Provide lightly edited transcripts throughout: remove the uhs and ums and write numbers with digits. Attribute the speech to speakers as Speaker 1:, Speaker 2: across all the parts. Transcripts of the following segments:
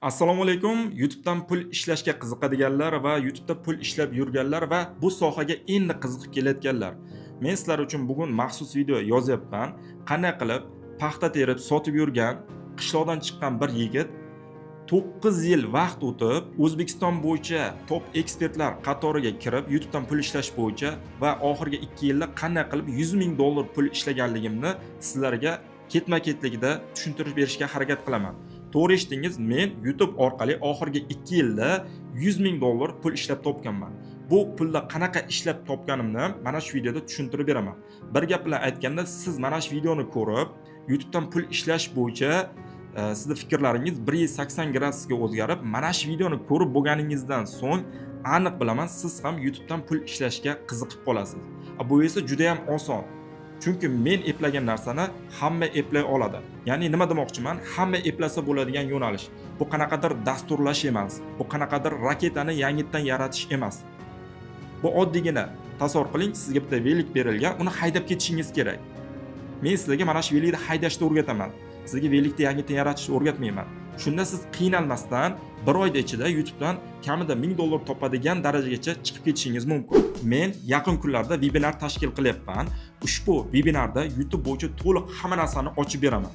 Speaker 1: Assalomu alaykum. YouTube'dan pul ishlashga qiziqadiganlar va YouTube'da pul ishlab yurganlar va bu sohaga endi qiziqib kelayotganlar. Men sizlar uchun bugun maxsus video yozyapman. Qanday qilib paxta terib sotib yurgan qishloqdan chiqqan bir yigit 9 yil vaqt o'tib O'zbekiston bo'yicha top ekspertlar qatoriga kirib YouTube'dan pul ishlash bo'yicha va oxirgi 2 yilda qanday qilib $100,000 pul ishlaganligimni sizlarga ketma-ketlikda tushuntirib berishga harakat qilaman. To'g'ri eshitdingiz, men YouTube orqali oxirgi 2 yilda $100,000 pul ishlab topganman. Bu pulda qanaqa ishlab topganimni mana shu videoda tushuntirib beraman. Bir gap bilan aytganda, siz mana shu videoni ko'rib, YouTube'dan pul ishlash bo'yicha sizning fikrlaringiz 180 gradusga o'zgarib, mana shu videoni ko'rib bo'lganingizdan so'ng aniq bilaman, siz ham YouTube'dan pul ishlashga qiziqib qolasiz. Bu esa juda ham oson. Chunki men eplagan narsani hamma eplay oladi. Ya'ni nima demoqchiman? Hamma eplasa bo'ladigan yo'nalish. Bu qanaqadir dasturlash emas. Bu qanaqadir raketani yangitdan yaratish emas. Bu oddiygina tasavvur qiling, sizga bitta velik berilgan, uni haydab ketishingiz kerak. Men sizlarga mana shu velikni haydashni o'rgataman. Sizga velikni yangitdan yaratishni o'rgatmayman. Shunda siz qiynalmasdan bir oyda ichida YouTube'dan kamida $1,000 topadigan darajagacha chiqib ketishingiz mumkin. Men yaqin kunlarda webinar tashkil qilyapman. Ushbu webinarda YouTube bo'yicha to'liq hamma narsani ochib beraman.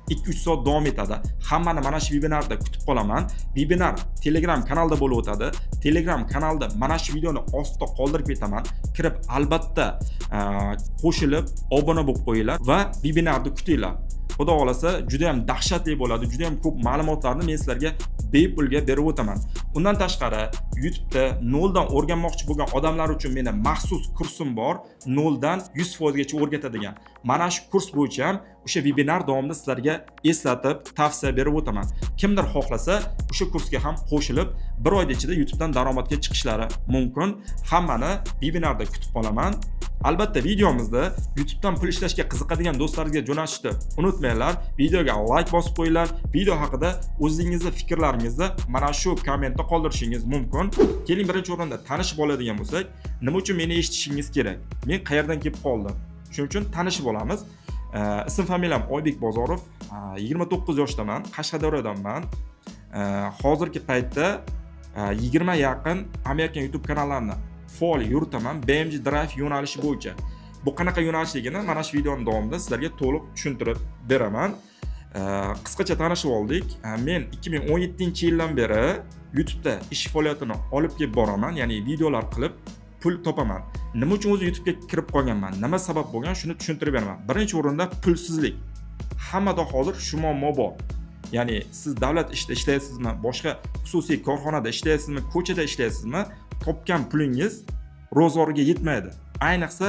Speaker 1: 2-3 soat davom etadi. Hammani mana shu webinarda kutib qolaman. Webinar Telegram kanalda bo'lib o'tadi. Telegram kanalda mana shu videoni ostida qoldirib ketaman. Kirib albatta qo'shilib obuna bo'lib qo'yinglar va webinarni kutinglar. Xudo xolasa juda ham dahshatli bo'ladi. Juda ham ko'p ma'lumotlarni men sizlarga bepulga berib o'taman. Undan tashqari YouTube'da noldan o'rganmoqchi bo'lgan odamlar uchun meni maxsus kursim bor. Noldan 100% gacha o'rgatadigan. Mana shu kurs bo'yicha ham o'sha webinar davomida sizlarga eslatib, tavsiya berib o'taman. Kimdir xohlasa, o'sha kursga ham qo'shilib, bir oyda ichida YouTube'dan daromadga chiqishlari mumkin. Hammani webinarda kutib qolaman. Albatta videomizda YouTube'dan pul ishlashga qiziqadigan do'stlaringizga jo'natishni unutmanglar. Videoga like bosib qo'yinglar. Video haqida o'zingizning fikrlaringizni mana shu kommentda qoldirishingiz mumkin. Keling birinchi o'rinda tanishib oladigan bo'lsak, nima uchun meni eshitishingiz kerak? Men qayerdan kelib qoldim? Shuning uchun tanishib olamiz. Ism familiyam Oybek Bozorov, 29 yoshdaman, Qashqadaryodanman. Hozirgi paytda 20 yaqin Amerikan YouTube kanallarni faol yuritaman BMG Drive yo'nalishi bo'yicha. Bu qanaqa yo'nalishligini mana shu videoning davomida sizlarga to'liq tushuntirib beraman. Qisqacha tanishib oldik. Men 2017-yildan beri YouTube'da ish faoliyatini olib kelib boraman, ya'ni videolar qilib pul topaman. Nima uchun o'zi YouTube'ga kirib qolganman? Nima sabab bo'lgan? Shuni tushuntirib beraman. Birinchi o'rinda pulsizlik. Hammada hozir shu muammo bor. Ya'ni siz davlat ishida ishlaysizmi, boshqa xususiy korxonada ishlaysizmi, ko'chada ishlaysizmi, topgan pulingiz ro'zg'orga yetmaydi. Ayniqsa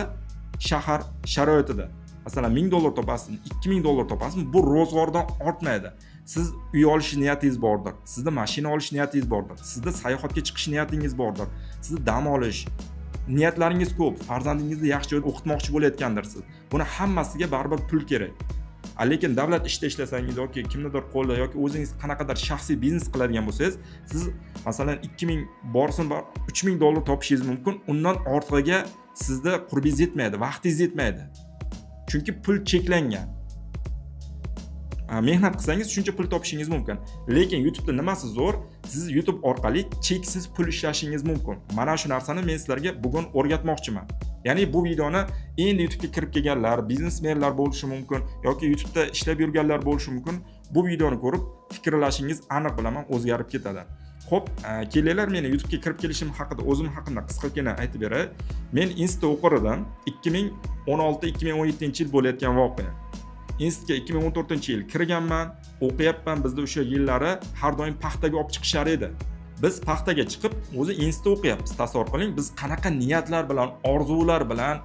Speaker 1: shahar sharoitida. Masalan, $1,000 topasizmi, $2,000 topasizmi, bu ro'zg'ordan ortmaydi. Siz uy olish niyatingiz bordir, sizda mashina olish niyatingiz bordir, sizda sayohatga chiqish niyatingiz bordir, sizda dam olish niyatlaringiz ko'p, farzandingizni yaxshi joyda o'qitmoqchi bo'layotgandirsiz. Buni hammasiga baribir pul kerak. Lekin davlat ishida ishlasangiz yoki kimnidir qo'lida yoki o'zingiz qanaqadir shaxsiy biznes qiladigan bo'lsangiz, siz masalan 2,000 borsin bor $3,000 topishingiz mumkin. Undan ortig'iga sizda qurbingiz yetmaydi, vaqtingiz yetmaydi. Chunki pul cheklangan. Mehnat qilsangiz shuncha pul topishingiz mumkin. Lekin YouTube'da nimasi zo'r? Siz YouTube orqali cheksiz pul ishlashingiz mumkin. Mana shu narsani men sizlarga bugun o'rgatmoqchiman. Ya'ni bu videoni endi YouTube'ga kirib kelganlar, biznesmenlar bo'lishi mumkin yoki YouTube'da ishlab yurganlar bo'lishi mumkin. Bu videoni ko'rib fikrlashingiz aniq bilaman o'zgarib ketadi. Xo'p, kelinglar meni YouTube'ga kirib kelishim haqida o'zim haqimda qisqagina aytib beray. Men Insta o'qir edim. 2016-2017-yil bo'layotgan voqea. Instaga 2014-yil kirganman, o'qiyapman. Bizda o'sha yillari har doim paxtaga olib chiqishar edi. Biz paxtaga chiqib, o'zi Insta o'qiyapmiz. Tasavvur qiling, biz qanaqa niyatlar bilan, orzular bilan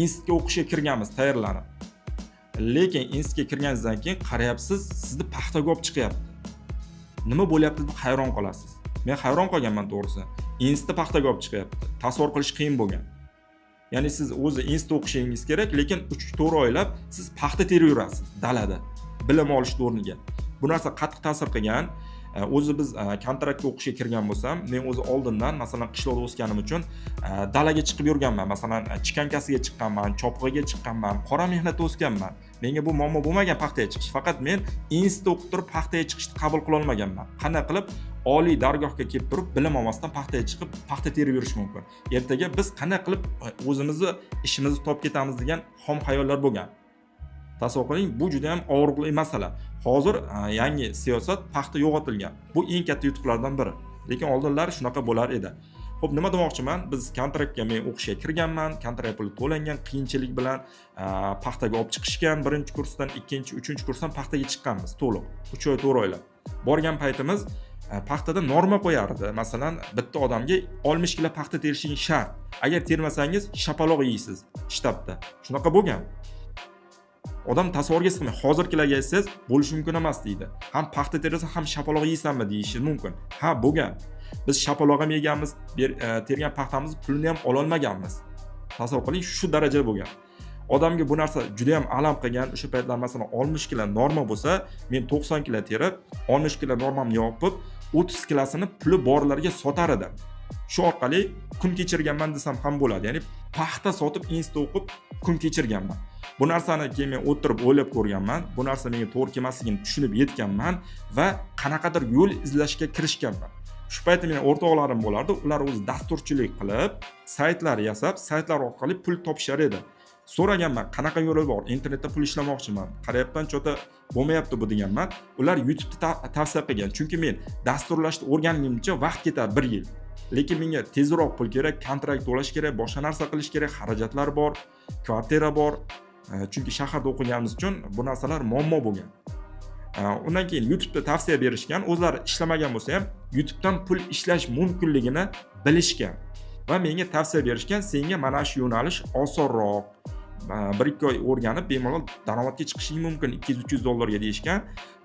Speaker 1: Instaga o'qishga kirganmiz, tayyorlanib. Lekin Instaga kirganingizdan keyin qarayapsiz, sizni paxtaga olib chiqyapti. Nima bo'lyapti deb hayron qolasiz. Men hayron qolganman to'g'risi. Insta paxtaga olib chiqyapti. Tasavvur qilish qiyin bo'lgan. Ya'ni siz o'zi Insta o'qishingiz kerak, lekin 3-4 oylab siz paxta terib yurasiz dalada, bilim olish o'rniga. Bu narsa qattiq ta'sir qilgan. O'zi biz kontraktga o'qishga kirgan bo'lsam, men o'zi oldindan masalan qishloqda o'sganim uchun dalaga chiqib yurganman. Masalan, chikankasiga chiqqanman, chopig'iga chiqqanman, qora mehnatda o'sganman. Menga bu muammo bo'lmagan paxtaga chiqish. Faqat men institutda o'qib turib paxtaga chiqishni qabul qila olmaganman. Qanday qilib oliy dargohga kelib turib bilim olmasdan paxtaga chiqib paxta terib yurish mumkin? Ertaga biz qanday qilib o'zimizni ishimizni topib ketamiz degan xom xayollar bo'lgan. Tasavvur qiling, bu juda ham og'riqli masala. Hozir yangi siyosat paxta yo'qotilgan. Bu eng katta yutuqlardan biri. Lekin oldinlari shunaqa bo'lar edi. Xo'p, nima demoqchiman? Biz kontraktga men o'qishga kirganman, kontrakt puli to'langan, qiyinchilik bilan paxtaga olib chiqishgan, birinchi kursdan, ikkinchi, uchinchi kursdan paxtaga chiqqanmiz to'liq. 3 oy, 4 oylab. Borgan paytimiz paxtada norma qo'yardi. Masalan, bitta odamga 60 kilo paxta terishing shart. Agar termasangiz shapaloq yeysiz shtabda. Shunaqa bo'lgan. Odam tasavvurga sig'maydi. Hozirgilarga aytsangiz bo'lishi mumkin emas deydi. Ham paxta terasa ham shapaloq yeysanmi deyishi mumkin. Ha, bo'lgan. Biz shapaloq ham yeganmiz, tergan paxtamizni pulini ham ola olmaganmiz. Tasavvur qiling, shu darajada bo'lgan. Odamga bu narsa juda ham alam qilgan. O'sha paytlar masalan 60 kilo norma bo'lsa, men 90 kilo terib, 60 kilo normamni yopib, 30 kilosini puli borlarga sotar edim. Shu orqali kun kechirganman desam ham bo'ladi. Ya'ni paxta sotib institutda o'qib kun kechirganman. Bu narsani keyin men o'tirib o'ylab ko'rganman. Bu narsa menga to'g'ri kelmasligini tushunib yetganman va qanaqadir yo'l izlashga kirishganman. Shu paytda men o'rtoqlarim bo'lardi. Ular o'zi dasturchilik qilib, saytlar yasab, saytlar orqali pul topishar edi. So'raganman, qanaqa yo'li bor? Internetda pul ishlamoqchiman. Qarayapman, chota bo'lmayapti bu deganman. Ular YouTube'da tavsiya qilgan. Chunki men dasturlashni o'rgangunimcha vaqt ketar 1 yil. Lekin menga tezroq pul kerak, kontrakt to'lash kerak, boshqa narsa qilish kerak, xarajatlar bor, kvartira bor. Chunki shaharda o'qiganimiz uchun bu narsalar muammo bo'lgan. Undan keyin YouTube'da tavsiya berishgan, o'zlari ishlamagan bo'lsa ham YouTube'dan pul ishlash mumkinligini bilishgan va menga tavsiya berishgan, senga mana shu yo'nalish osonroq. 1-2 oy o'rganib bemalol daromadga chiqishing mumkin $200-300 deyishgan.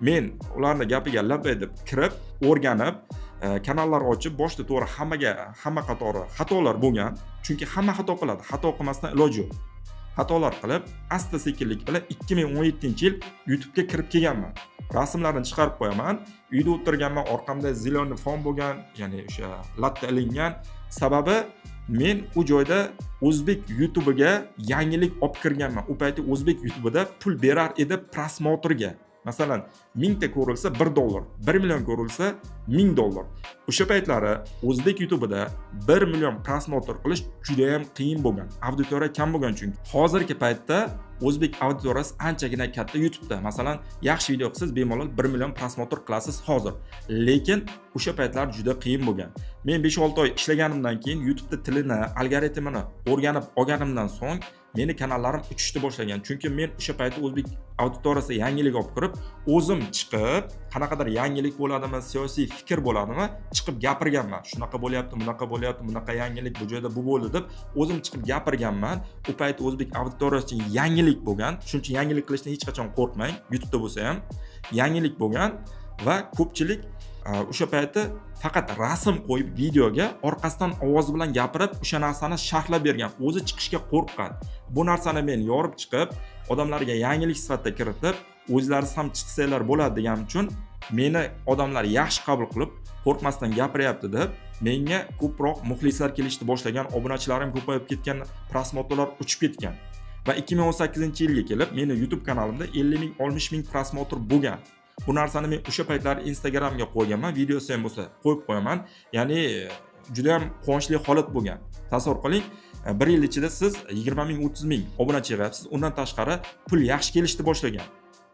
Speaker 1: Men ularning gapiga labay deb kirib, o'rganib, kanallar ochib, boshda to'g'ri hamma qatori xatolar bo'lgan. Chunki hamma xato qiladi. Xato qilmasdan iloji yo'q. Xatolar qilib, asta-sekinlik bilan 2017-yil YouTube'ga kirib kelganman. Rasmlarni chiqarib qo'yaman. Uyda o'tirganman, orqamda zeleniy fon bo'lgan, ya'ni o'sha latta ilingan. Sababi men u joyda o'zbek YouTube'iga yangilik olib kirganman. U paytda o'zbek YouTube'ida pul berar edi prosmotrga. Masalan, 1000 ta ko'rilsa $1, 1 million ko'rilsa $1000. O'sha paytlari o'zbek YouTube'ida 1 million prosmotr qilish juda ham qiyin bo'lgan. Auditoriya kam bo'lgan chunki. Hozirgi paytda o'zbek auditoriyasi anchagina katta YouTube'da. Masalan, yaxshi video qilsangiz bemalol 1 million prosmotr qilasiz hozir. Lekin o'sha paytlar juda qiyin bo'lgan. Men 5-6 oy ishlaganimdan keyin YouTube'da tilini, algoritmini o'rganib olganimdan so'ng meni kanallarim uchishni boshlagan. Chunki men o'sha paytda o'zbek auditoriyasiga yangilik olib kirib, o'zim chiqib, qanaqadir yangilik bo'ladimi, siyosiy fikr bo'ladimi, chiqib gapirganman. Shunaqa bo'lyapti, bunaqa yangilik bu joyda bu bo'ldi deb o'zim chiqib gapirganman. U payt o'zbek auditoriyasi uchun yangilik bo'lgan. Shuning uchun yangilik qilishdan hech qachon qo'rqmang. YouTube'da bo'lsa ham yangilik bo'lgan va ko'pchilik o'sha paytda faqat rasm qo'yib videoga orqasidan ovoz bilan gapirib o'sha narsani sharhlab bergan. O'zi chiqishga qo'rqqan. Bu narsani men yorib chiqib, odamlarga yangilik sifatida kiritib, o'zlariz ham chiqsanglar bo'ladi deganim uchun meni odamlar yaxshi qabul qilib, qo'rqmasdan gapiryapti deb menga ko'proq muxlislar kelishni boshlagan, obunachilarim ko'payib ketgan, prosmotrlar uchib ketgan. Va 2018-yilga kelib meni YouTube kanalimda 50 ming, 60 ming prosmotr bo'lgan. Bu narsani men o'sha paytlar Instagramga qo'yganman, videosi ham bo'lsa qo'yib qo'yaman. Ya'ni juda ham quvonchli holat bo'lgan. Tasavvur qiling, 1 yil ichida siz 20 ming, 30 ming obunachi yig'yapsiz. Undan tashqari pul yaxshi kelishni boshlagan.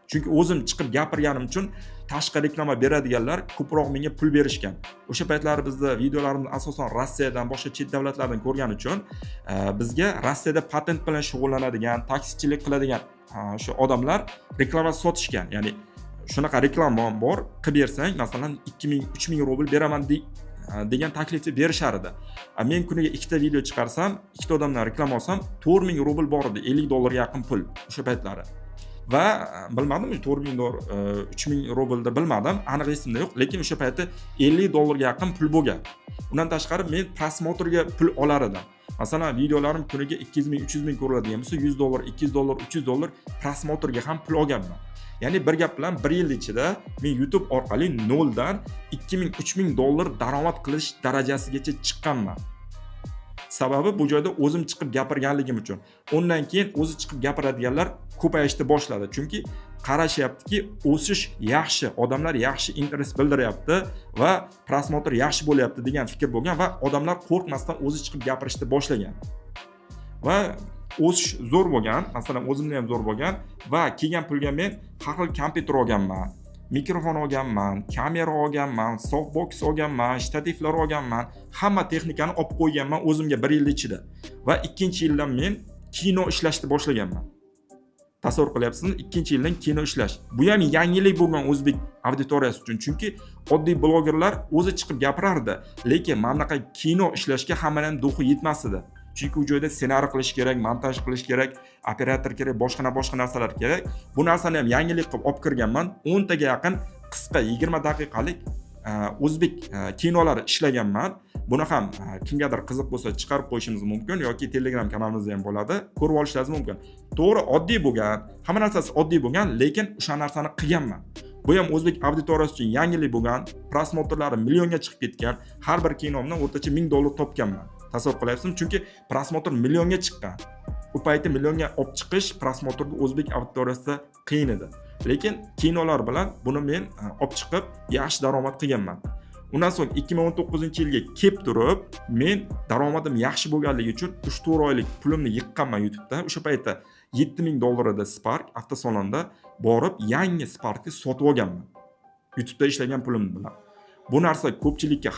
Speaker 1: Chunki o'zim chiqib gapirganim uchun tashqi reklama beradiganlar ko'proq menga pul berishgan. O'sha paytlar bizda videolarimizni asosan Rossiyadan, boshqa chet davlatlardan ko'rgani uchun bizga Rossiyada patent bilan shug'ullanadigan, taksichilik qiladigan o'sha odamlar reklama sotishgan. Ya'ni shunaqa reklama bor, qilib bersang, masalan 2000, 3000 rubl beraman degan taklifni berishar edi. Men kuniga 2 ta video chiqarsam, 2 ta odamdan reklama olsam, 4000 rubl bor edi, $50 yaqin pul o'sha paytlari. Va bilmadim, $4000, 3000 rublda bilmadim, aniq esimda yo'q, lekin o'sha paytda $50 ga yaqin pul bo'lgan. Undan tashqari men prosmotrga pul olar edim. Masalan, videolarim kuniga 200 ming, 300 ming ko'riladigan bo'lsa, $100, $200, $300 prosmotrga ham pul olganman. Ya'ni bir gap bilan 1 yil ichida men YouTube orqali noldan $2000-3000 daromad qilish darajasigacha chiqqanman. Sababi bu joyda o'zim chiqib gapirganligim uchun. Undan keyin o'zi chiqib gapiradiganlar ko'payishni boshladi. Chunki qarashyaptiki, o'sish yaxshi, odamlar yaxshi interes bildiryapti va prosmotr yaxshi bo'lyapti degan fikr bo'lgan va odamlar qo'rqmasdan o'zi chiqib gapirishni boshlagan. Va o'sish zo'r bo'lgan, masalan, o'zimda ham zo'r bo'lgan va kelgan pulga men har xil kompyuter olganman, mikrofon olganman, kamera olganman, softbox olganman, shtativlar olganman, hamma texnikani olib qo'yganman o'zimga 1 yil ichida. Va 2-yildan men kino ishlashni boshlaganman. Tasavvur qilyapsizmi? 2-yildan kino ishlash. Bu ham yangilik bo'lgan o'zbek auditoriyasi uchun. Chunki oddiy blogerlar o'zi chiqib gapirardi, lekin mana bunaqa kino ishlashga hammaning duxi yetmas edi. Chunki u joyda ssenariy qilish kerak, montaj qilish kerak, operator kerak, boshqa narsalar kerak. Bu narsani ham yangilik qilib olib kirganman. 10 taga yaqin qisqa 20 daqiqalik o'zbek kinolari ishlaganman. Buni ham kimgadir qiziq bo'lsa chiqarib qo'yishimiz mumkin yoki Telegram kanalimizda ham bo'ladi, ko'rib olishingiz mumkin. To'g'ri, oddiy bo'lgan, hamma narsasi oddiy bo'lgan, lekin o'sha narsani qilganman. Bu ham o'zbek auditoriyasi uchun yangilik bo'lgan, prosmotrlari millionga chiqib ketgan, har bir kinomdan o'rtacha $1000 topganman. Tasavvur qilyapsizmi? Chunki prosmotr millionga chiqqan. U payti millionga olib chiqish prosmotrni o'zbek auditoriyasida qiyin edi. Lekin kinolar bilan buni men olib chiqib yaxshi daromad qilganman. Undan so'ng 2019-yilga kelib turib, men daromadim yaxshi bo'lganligi uchun 3-4 oylik pulimni yiqqanman YouTube'da. O'sha paytda $7000 edi Spark avtosalonda borib yangi Sparkni sotib olganman. YouTube'da ishlagan pulim bilan. Bu narsa ko'pchilikka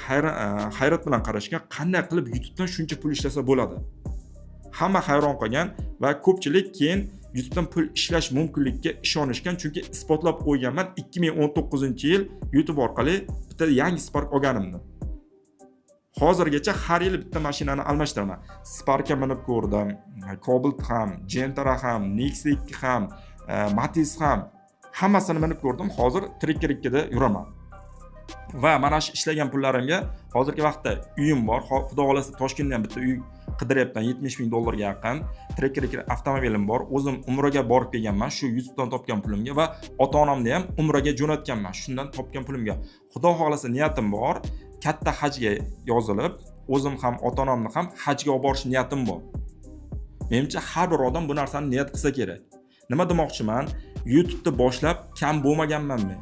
Speaker 1: hayrat bilan qarashgan, qanday qilib YouTube'dan shuncha pul ishlasa bo'ladi. Hamma hayron qolgan va ko'pchilik keyin YouTube'dan pul ishlash mumkinligiga ishonishgan, chunki isbotlab qo'yganman 2019-yil YouTube orqali bitta yangi Spark olganimni. Hozirgacha har yil bitta mashinani almashtiraman. Spark'a minib ko'rdim, Cobalt ham, Gentra ham, Nexia 2 ham, Matiz ham, hammasini minib ko'rdim. Hozir Trekker 2 da yuraman. Va mana shu ishlagan pullarimga hozirgi vaqtda uyim bor. Xudo xolasa Toshkentda ham bitta uy qidiryapman, $70,000 ga yaqin. Trekker avtomobilim bor. O'zim umraga borib kelganman shu YouTube'dan topgan pulimga va ota-onamni ham umraga jo'natganman shundan topgan pulimga. Xudo xolasa niyatim bor. Katta hajga yozilib, o'zim ham ota-onamni ham hajga olib borish niyatim bor. Menimcha har bir odam bu narsani niyat qilsa kerak. Nima demoqchiman? YouTube'da boshlab kam bo'lmaganman men.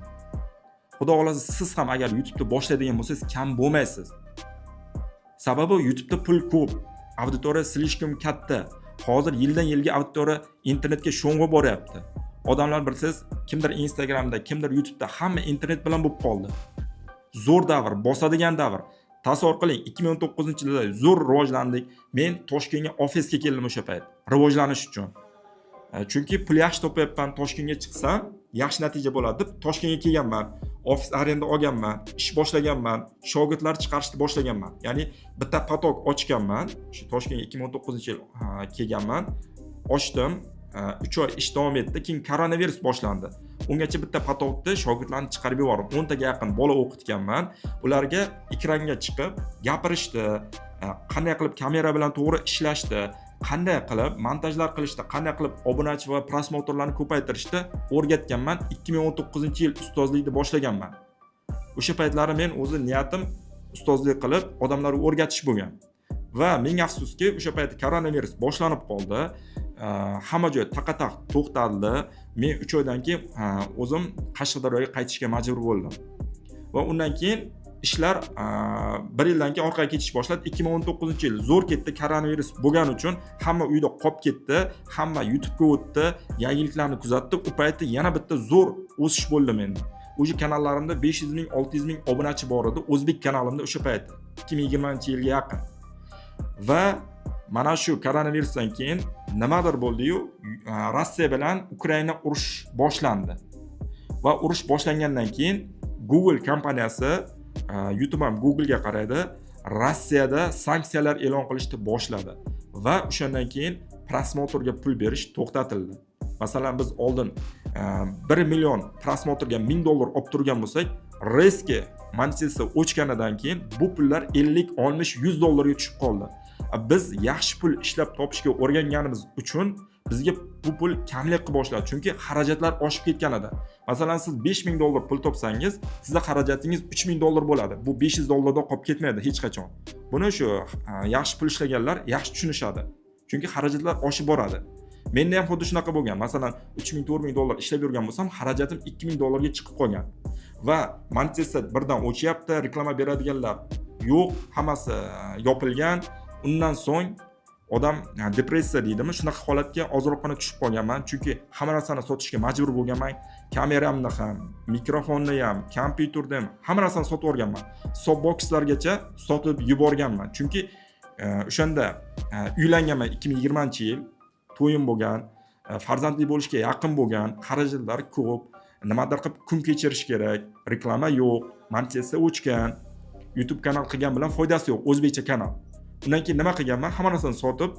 Speaker 1: Xudo xolasa siz ham agar YouTube'da boshlaydigan bo'lsangiz kam bo'lmaysiz. Sababi YouTube'da pul ko'p, auditoriya slishkom katta. Hozir yildan yilga auditoriya internetga sho'ng'i boryapti. Odamlar bilsiz, kimdir Instagramda, kimdir YouTube'da hamma internet bilan bo'lib qoldi. Zo'r davr, bosadigan davr. Tasavvur qiling, 2019-yilda zo'r rivojlandik. Men Toshkentga ofisga keldim o'sha payt, rivojlanish uchun. Chunki pul yaxshi topayapman, Toshkentga chiqsam yaxshi natija bo'ladi deb Toshkentga kelganman. Ofis arenda olganman, ish boshlaganman, shogirdlar chiqarishni boshlaganman. Ya'ni bitta potok ochganman. Shu Toshkentga 2019-yil kelganman. Ochdim, 3 oy ish davom etdi, keyin koronavirus boshlandi. Ungacha bitta potokni shogirdlarni chiqarib yuborib, 10 taga yaqin bola o'qitganman. Ularga ekranga chiqib gapirishdi, qanday qilib kamera bilan to'g'ri ishlashdi, qanday qilib montajlar qilishdi, qanday qilib obunachi va prosmotrlarni ko'paytirishdi o'rgatganman. 2019-yil ustozlikni boshlaganman. O'sha paytlari men o'zi niyatim ustozlik qilib odamlarga o'rgatish bo'lgan. Va menga afsuski, o'sha payt koronavirus boshlanib qoldi. Hamma joy taqataq to'xtaldi. Men 3 oydan keyin o'zim Qashqadaryoga qaytishga majbur bo'ldim. Va undan keyin ishlar 1 yildan keyin orqaga ketish boshladi. 2019-yil zo'r ketdi, koronavirus bo'lgani uchun hamma uyda qolib ketdi, hamma YouTube'ga o'tdi, yangiliklarni kuzatdi. U paytda yana bitta zo'r o'sish bo'ldi menda. O'sha kanallarimda 500 ming, 600 ming obunachi bor edi, o'zbek kanalimda o'sha paytda 2020-yilga yaqin. Va mana shu koronavirusdan keyin nimadir bo'ldi-yu, Rossiya bilan Ukraina urush boshlandi. Va urush boshlangandan keyin Google kompaniyasi, YouTube ham Google'ga qaraydi, Rossiyada sanksiyalar e'lon qilishni boshladi va o'shandan keyin prosmotrga pul berish to'xtatildi. Masalan, biz oldin 1 million prosmotrga $1000 olib turgan bo'lsak, reski monetizatsiya o'chganidan keyin bu pullar 50, 60, $100 ga tushib qoldi. Biz yaxshi pul ishlab topishga o'rganganimiz uchun bizga bu pul kamlik qilib boshladi. Chunki xarajatlar oshib ketgan edi. Masalan, siz $5000 pul topsangiz, sizda xarajatingiz $3000 bo'ladi. Bu $500 qolib ketmaydi hech qachon. Buni shu yaxshi pul ishlaganlar yaxshi tushunishadi. Chunki xarajatlar oshib boradi. Menda ham xuddi shunaqa bo'lgan. Masalan, $3000-$4000 ishlab yurgan bo'lsam, xarajatim $2000 ga chiqib qolgan. Va monetizatsiya birdan o'chyapti, reklama beradiganlar yo'q, hammasi yopilgan. Undan so'ng odam depressiya deydimi, shunaqa holatga ozroqgina tushib qolganman. Chunki hamma narsani sotishga majbur bo'lganman. Kameramni ham, mikrofonni ham, kompyuterni ham, hamma narsani sotib o'rganman. Softboxlargacha sotib yuborganman. Chunki o'shanda uylanganman 2020-yil. To'yim bo'lgan, farzandli bo'lishga yaqin bo'lgan, xarajatlar ko'p, nimadir qilib kun kechirish kerak, reklama yo'q, monetizatsiya o'chgan, YouTube kanal qilgan bilan foydasi yo'q, o'zbekcha kanal. Undan keyin nima qilganman? Hamma narsani sotib,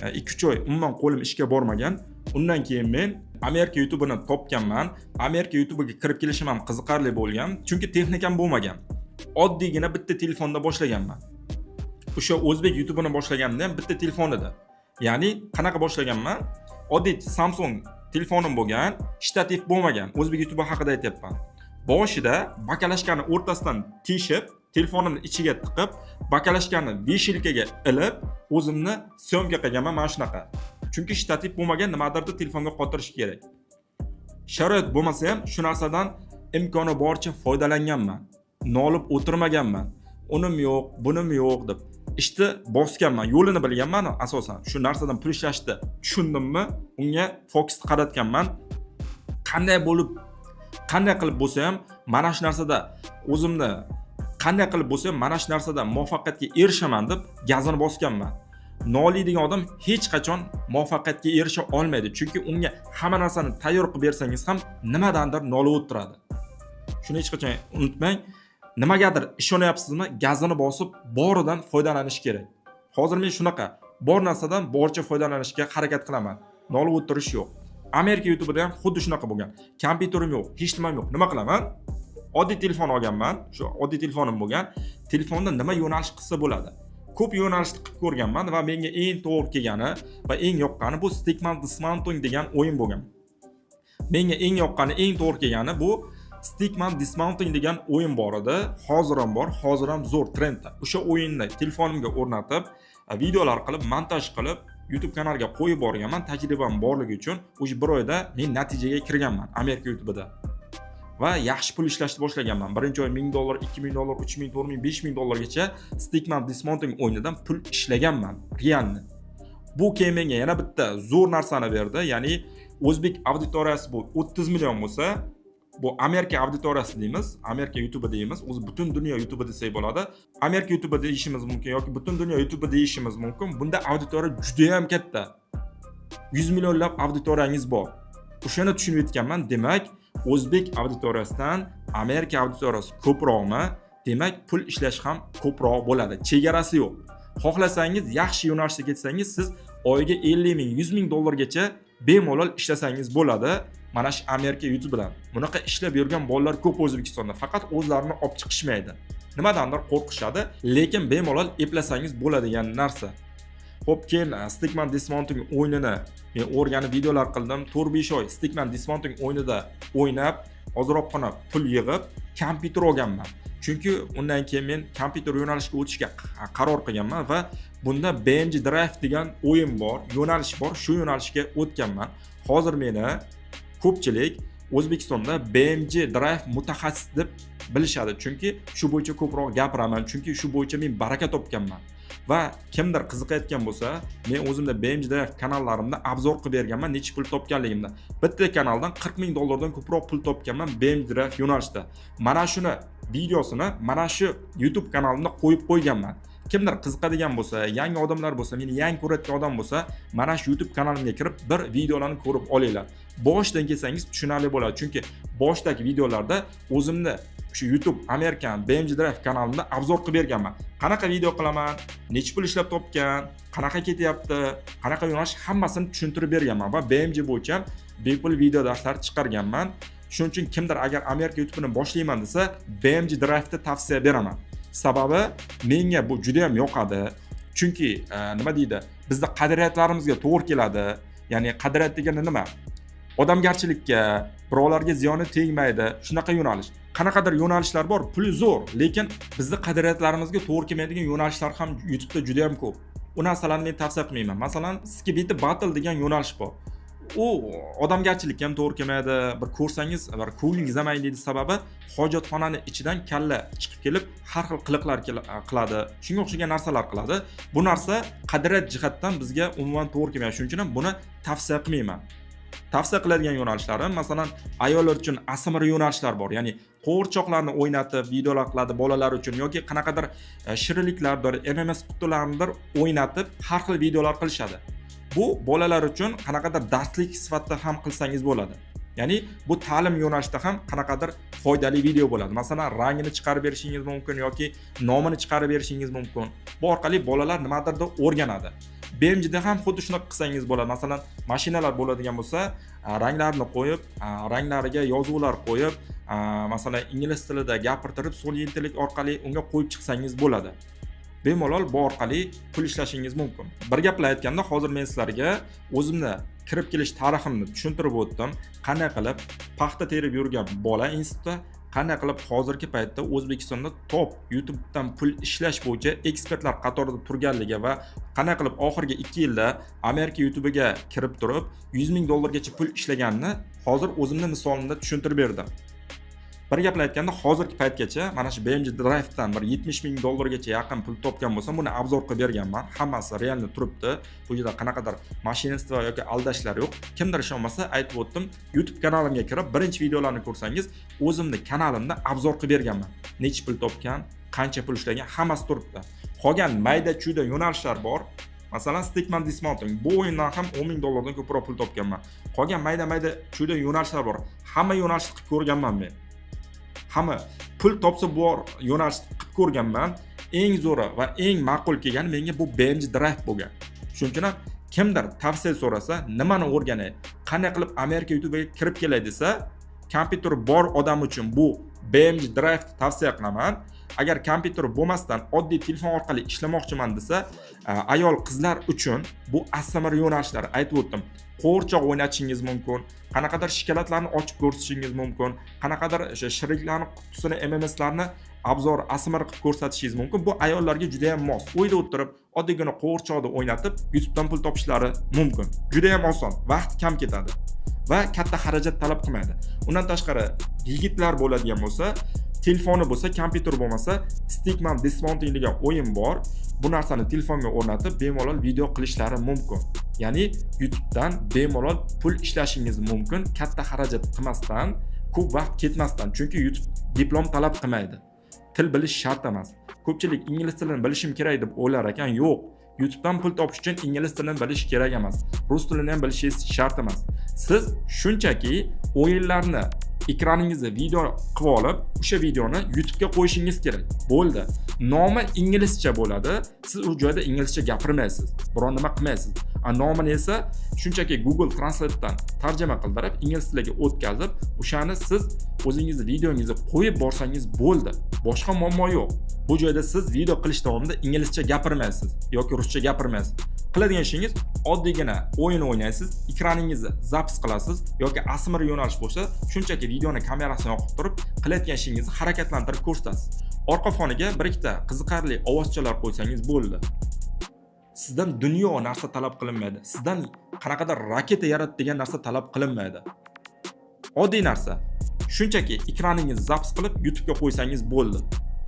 Speaker 1: 2-3 oy umuman qo'lim ishga bormagan. Undan keyin men Amerika YouTube'ini topganman. Amerika YouTube'ga kirib kelishim ham qiziqarli bo'lgan, chunki texnikam bo'lmagan. Oddiygina bitta telefonda boshlaganman. O'sha o'zbek YouTube'ini boshlaganimda ham bitta telefon edi. Ya'ni qanaqa boshlaganman? Oddiy Samsung telefonim bo'lgan, shtativ bo'lmagan. O'zbek YouTube haqida aytyapman. Boshida bakalashkani o'rtasidan teshib, telefonimni ichiga tiqib, bakalashkani veshilkaga ilib, o'zimni syomka qilganman mana shunaqa. Chunki shtativ bo'lmagan, nimadirda telefonga qotirish kerak. Sharoit bo'lmasa ham shu narsadan imkoni boricha foydalanganman. Nolib o'tirmaganman. Unim yo'q, bunim yo'q deb ishni bosganman, yo'lini bilganman asosan. Shu narsadan pul ishlashni tushundimmi, unga fokusni qaratganman. Qanday qilib bo'lsa ham mana shu narsada o'zimni qanday qilib bo'lsa ham mana shu narsada muvaffaqiyatga erishaman deb gazini bosganman. Noliydigan odam hech qachon muvaffaqiyatga erisha olmaydi, chunki unga hamma narsani tayyor qilib bersangiz ham nimadandir nolib o'tiradi. Shuni hech qachon unutmang. Nimagadir ishonyapsizmi, gazini bosib boridan foydalanish kerak. Hozir men shunaqa bor narsadan boricha foydalanishga harakat qilaman. Nolib o'tirish yo'q. Amerika YouTube'da ham xuddi shunaqa bo'lgan. Kompyuterim yo'q, hech nimam yo'q. Nima qilaman? Oddiy telefon olganman. Shu oddiy telefonim bo'lgan. Telefonda nima yo'nalish qilsa bo'ladi. Ko'p yo'nalishni qilib ko'rganman va menga eng to'g'ri kelgani va eng yoqqani bu Stickman Dismounting degan o'yin bo'lgan. Menga eng yoqqani, eng to'g'ri kelgani bu Stickman Dismounting degan o'yin bor edi. Hozir ham bor, hozir ham zo'r trendda. O'sha o'yinni telefonimga o'rnatib, videolar qilib, montaj qilib, YouTube kanaliga qo'yib borganman. Tajribam borligi uchun o'sha bir oyda men natijaga kirganman Amerika YouTube'da. Va yaxshi pul ishlashni boshlaganman. Birinchi oy $1000, $2000, $3000, $4000, $5000 gacha Stickman Dismounting o'yinidan pul ishlaganman, realni. Bu keyin menga yana bitta zo'r narsani berdi. Ya'ni o'zbek auditoriyasi bu 30 million bo'lsa, bu Amerika auditoriyasi deymiz, Amerika YouTube deymiz, o'zi butun dunyo YouTube desak bo'ladi. Amerika YouTube deyishimiz mumkin yoki butun dunyo YouTube deyishimiz mumkin. Bunda auditoriya juda ham katta. 100 millionlab auditoriyangiz bor. O'shani tushunib yetganman. Demak, o'zbek auditoriyasidan Amerika auditoriyasi ko'proqmi? Demak, pul ishlash ham ko'proq bo'ladi. Chegarasi yo'q. Xohlasangiz yaxshi yo'nalishga ketsangiz, siz oyiga 50 ming, 100 ming dollargacha bemalol ishlasangiz bo'ladi. Mana shu Amerika YouTube bilan. Bunaqa ishlab yurgan bolalar ko'p O'zbekistonda, faqat o'zlarini olib chiqishmaydi. Nimadandir qo'rqishadi, lekin bemalol eplasangiz bo'ladigan narsa. Xo'p, keyin Stickman Dismounting o'yinini men o'rganib videolar qildim. 4-5 oy Stickman Dismounting o'yinida o'ynab, ozroqgina pul yig'ib, kompyuter olganman. Chunki undan keyin men kompyuter yo'nalishiga o'tishga qaror qilganman va bunda BMG Drive degan o'yin bor, yo'nalish bor, shu yo'nalishga o'tganman. Hozir meni ko'pchilik O'zbekistonda BMG Drive mutaxassis deb bilishadi, chunki shu bo'yicha ko'proq gapiraman, chunki shu bo'yicha men baraka topganman. Va kimdir qiziqayotgan bo'lsa, men o'zimda BMG Drive kanallarimda obzor qilib berganman necha pul topganligimda. Bitta kanaldan $40,000 dan ko'proq pul topganman BMG Drive yo'nalishida. Mana shuni videosini mana shu YouTube kanalimda qo'yib qo'yganman. Kimdir qiziqadigan bo'lsa, yangi odamlar bo'lsa, meni yangi ko'rayotgan odam bo'lsa, mana shu YouTube kanalimga kirib bir videolarni ko'rib olinglar. Boshdan kelsangiz tushunarli bo'ladi, chunki boshdagi videolarda o'zimni shu YouTube American BMG Drive kanalimda obzor qilib berganman. Qanaqa video qilaman, necha pul ishlab topgan, qanaqa ketyapti, qanaqa yo'nalish hammasini tushuntirib berganman va BMG bo'yicha bepul video darslar chiqarganman. Shuning uchun kimdir agar Amerika YouTube'ini boshlayman desa, BMG Drive'ni tavsiya beraman. Sababi menga bu juda ham yoqadi. Chunki nima deydi? Bizda qadriyatlarimizga to'g'ri keladi. Ya'ni qadriyat degani nima? Odamgarchilikka, birovlarga ziyoni tegmaydi. Shunaqa yo'nalish. Qanaqadir yo'nalishlar bor, puli zo'r, lekin bizda qadriyatlarimizga to'g'ri kelmaydigan yo'nalishlar ham YouTube'da juda ham ko'p. U narsalarni men tavsiya qilmayman. Masalan, Skibidi Battle degan yo'nalish bor. U odamgarchilikka ham to'g'ri kelmaydi. Bir ko'rsangiz, bir ko'nglingiz zamaydi sababi hojatxonani ichidan kalla chiqib kelib, har xil qiliqlar qiladi. Shunga o'xshagan narsalar qiladi. Bu narsa qadriyat jihatdan bizga umuman to'g'ri kelmaydi. Shuning uchun ham buni tavsiya qilmayman. Tavsiya qiladigan yo'nalishlarim, masalan, ayollar uchun ASMR yo'nalishlar bor. Ya'ni qo'g'irchoqlarni o'ynatib videolar qiladi bolalar uchun yoki qanaqadir shirinliklardir, MMS qutilarnidir o'ynatib har xil videolar qilishadi. Bu bolalar uchun qanaqadir darslik sifatida ham qilsangiz bo'ladi. Ya'ni bu ta'lim yo'nalishida ham qanaqadir foydali video bo'ladi. Masalan, rangini chiqarib berishingiz mumkin yoki nomini chiqarib berishingiz mumkin. Bu orqali bolalar nimadirda o'rganadi. BMJda ham xuddi shunaqa qilsangiz bo'ladi. Masalan, mashinalar bo'ladigan bo'lsa, ranglarni qo'yib, ranglariga yozuvlar qo'yib, masalan, ingliz tilida gapirtirib, sun'iy intellekt orqali unga qo'yib chiqsangiz bo'ladi. Bemalol bu orqali pul ishlashingiz mumkin. Bir gap bilan aytganda, hozir men sizlarga o'zimni kirib kelish tariximni tushuntirib o'tdim. Qanday qilib paxta terib yurgan bola institutda, qanday qilib hozirgi paytda O'zbekistonda top YouTube'dan pul ishlash bo'yicha ekspertlar qatorida turganligi va qanday qilib oxirgi 2 yilda Amerika YouTube'iga kirib turib $100,000 gacha pul ishlaganini hozir o'zimning misolimda tushuntirib berdim. Bir gap bilan aytganda, hozirgi paytgacha mana shu BMJ Drive'dan bir $70,000 gacha yaqin pul topgan bo'lsam, buni obzor qilib berganman. Hammasi realni turibdi. Bu yerda qanaqadir mashinistva yoki aldashlar yo'q. Kimdir ishonmasa aytib o'tdim. YouTube kanalimga kirib, birinchi videolarni ko'rsangiz, o'zimning kanalimda obzor qilib berganman. Necha pul topgan, qancha pul ishlagan, hammasi turibdi. Qolgan mayda-chuyda yo'nalishlar bor. Masalan, Stickman Dismounting. Bu o'yindan ham $10,000 dan ko'proq pul topganman. Qolgan mayda-mayda chuyda yo'nalishlar bor. Hamma yo'nalishni qilib ko'rganman men. Hamma pul topsa bu yo'nalishni qilib ko'rganman. Eng zo'ri va eng ma'qul kelgani menga bu BMJ Drive bo'lgan. Shuning uchun ham kimdir tavsiya so'rasa, nimani o'rganay, qanday qilib Amerika YouTube'iga kirib kelay desa, kompyuteri bor odam uchun bu BMJ Drive tavsiya qilaman. Agar kompyuteri bo'lmasdan oddiy telefon orqali ishlamoqchiman desa, ayol qizlar uchun bu ASMR yo'nalishlari aytib o'tdim. Qo'g'irchoq o'ynatishingiz mumkin, qanaqadir shikolatlarni ochib ko'rsatishingiz mumkin, qanaqadir o'sha shirinliklarni qutisini, MMSlarni obzor ASMR qilib ko'rsatishingiz mumkin. Bu ayollarga juda ham mos. Uyda o'tirib, oddiygina qo'g'irchoqni o'ynatib, YouTube'dan pul topishlari mumkin. Juda ham oson, vaqt kam ketadi va katta xarajat talab qilmaydi. Undan tashqari, yigitlar bo'ladigan bo'lsa, telefoni bo'lsa, kompyuter bo'lmasa, Stickman Dismounting degan o'yin bor. Bu narsani telefonga o'rnatib, bemalol video qilishlari mumkin. Ya'ni YouTube'dan bemalol pul ishlashingiz mumkin, katta xarajat qilmasdan, ko'p vaqt ketmasdan. Chunki YouTube diplom talab qilmaydi. Til bilish shart emas. Ko'pchilik ingliz tilini bilishim kerak deb o'ylar ekan, yo'q. YouTube'dan pul topish uchun ingliz tilini bilish kerak emas. Rus tilini ham bilishingiz shart emas. Siz shunchaki o'yinlarni ekraningizda video qilib olib, o'sha videoni YouTube'ga qo'yishingiz kerak. Bo'ldi. Nomi inglizcha bo'ladi. Siz u joyda inglizcha gapirmaysiz. Biron nima qilmaysiz. Nomini esa shunchaki Google Translate'dan tarjima qildirib, ingliz tiliga o'tkazib, o'shani siz o'zingizni videongizni qo'yib borsangiz bo'ldi. Boshqa muammo yo'q. Bu joyda siz video qilish davomida inglizcha gapirmaysiz yoki ruscha gapirmaysiz. Qiladigan ishingiz oddiygina o'yin o'ynaysiz, ekraningizni zapis qilasiz yoki ASMR yo'nalish bo'lsa, shunchaki videoni kamerasini yoqib turib, qilayotgan ishingizni harakatlantirib ko'rsatasiz. Orqa foniga bir ikkita qiziqarli ovozchalar qo'ysangiz bo'ldi. Sizdan dunyo narsa talab qilinmaydi. Sizdan qanaqadir raketa yarat degan narsa talab qilinmaydi. Oddiy narsa. Shunchaki ekraningizni zapis qilib YouTube'ga qo'ysangiz bo'ldi.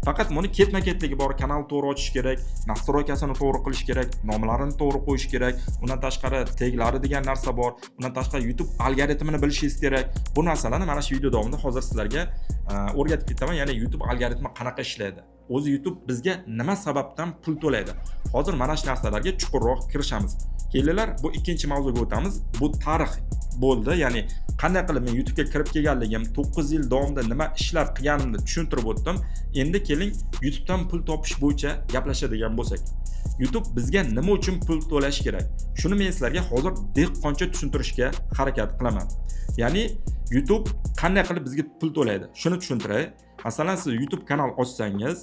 Speaker 1: Faqat buni ketma-ketligi bor, kanal to'g'ri ochish kerak, nastroykasini to'g'ri qilish kerak, nomlarini to'g'ri qo'yish kerak. Undan tashqari taglari degan narsa bor. Undan tashqari YouTube algoritmini bilishingiz kerak. Bu narsalarni mana shu video davomida hozir sizlarga o'rgatib ketaman. Ya'ni YouTube algoritmi qanaqa ishlaydi? O'zi YouTube bizga nima sababdan pul to'laydi? Hozir mana shu narsalarga chuqurroq kirishamiz. Kelinglar, bu ikkinchi mavzuga o'tamiz. Bu tarix bo'ldi. Ya'ni qanday qilib men YouTube'ga kirib kelganligim, 9 yil davomida nima ishlar qilganimni tushuntirib o'tdim. Endi keling YouTube'dan pul topish bo'yicha gaplashadigan bo'lsak. YouTube bizga nima uchun pul to'lash kerak? Shuni men sizlarga hozir dehqoncha tushuntirishga harakat qilaman. Ya'ni YouTube qanday qilib bizga pul to'laydi? Shuni tushuntiray. Masalan, siz YouTube kanal ochsangiz,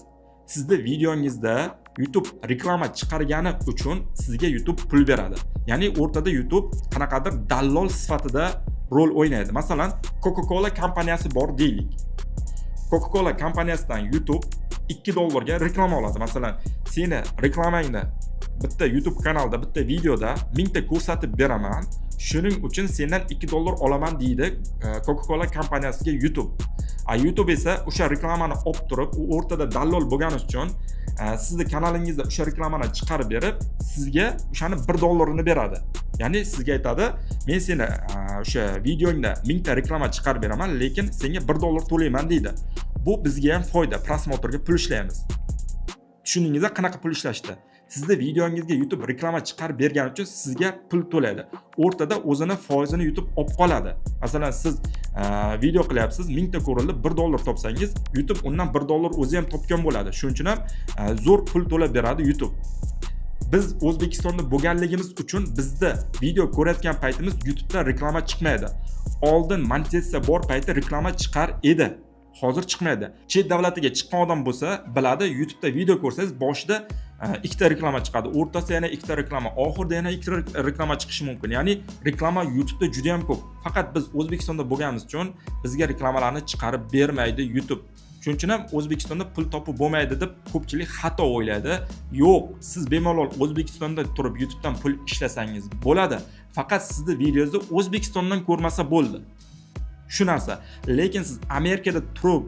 Speaker 1: Sizni videongizda YouTube reklama chiqargani uchun sizga YouTube pul beradi. Ya'ni o'rtada YouTube qanaqadir dallol sifatida rol o'ynaydi. Masalan, Coca-Cola kompaniyasi bor deylik. Coca-Cola kompaniyasidan YouTube $2 ga reklama oladi. Masalan, seni reklamangni bitta YouTube kanalda, bitta videoda 1000 ta ko'rsatib beraman. Shuning uchun sendan $2 olaman deydi Coca-Cola kompaniyasiga YouTube. YouTube esa o'sha reklamani olib turib, u o'rtada dallol bo'lgani uchun sizni kanalingizda o'sha reklamani chiqarib berib, sizga o'shani $1 beradi. Ya'ni sizga aytadi, men seni o'sha videongda 1000 ta reklama chiqarib beraman, lekin senga $1 to'layman deydi. Bu bizga ham foyda, prosmotrga pul ishlaymiz. Tushundingizmi qanaqa pul ishlashdi? Sizni videongizga YouTube reklama chiqarib bergani uchun sizga pul to'laydi. O'rtada o'zini foizini YouTube olib qoladi. Masalan, siz video qilyapsiz, 1000 ta ko'rildi, $1 topsangiz, YouTube undan $1 o'zi ham topgan bo'ladi. Shuning uchun ham zo'r pul to'lab beradi YouTube. Biz O'zbekistonda bo'lganligimiz uchun bizda video ko'rayotgan paytimiz YouTube'da reklama chiqmaydi. Oldin monetizatsiya bor payti reklama chiqar edi. Hozir chiqmaydi. Chet davlatiga chiqqan odam bo'lsa, biladi, YouTube'da video ko'rsangiz boshida ikkita reklama chiqadi, o'rtasida yana ikkita reklama, oxirida yana ikkita reklama chiqishi mumkin. Ya'ni reklama YouTube'da juda ham ko'p. Faqat biz O'zbekistonda bo'lganimiz uchun bizga reklamalarni chiqarib bermaydi YouTube. Shuning uchun ham O'zbekistonda pul topib bo'lmaydi deb ko'pchilik xato o'ylaydi. Yo'q, siz bemalol O'zbekistonda turib YouTube'dan pul ishlasangiz bo'ladi. Faqat sizni videozni O'zbekistondan ko'rmasa bo'ldi. Shu narsa. Lekin siz Amerikada turib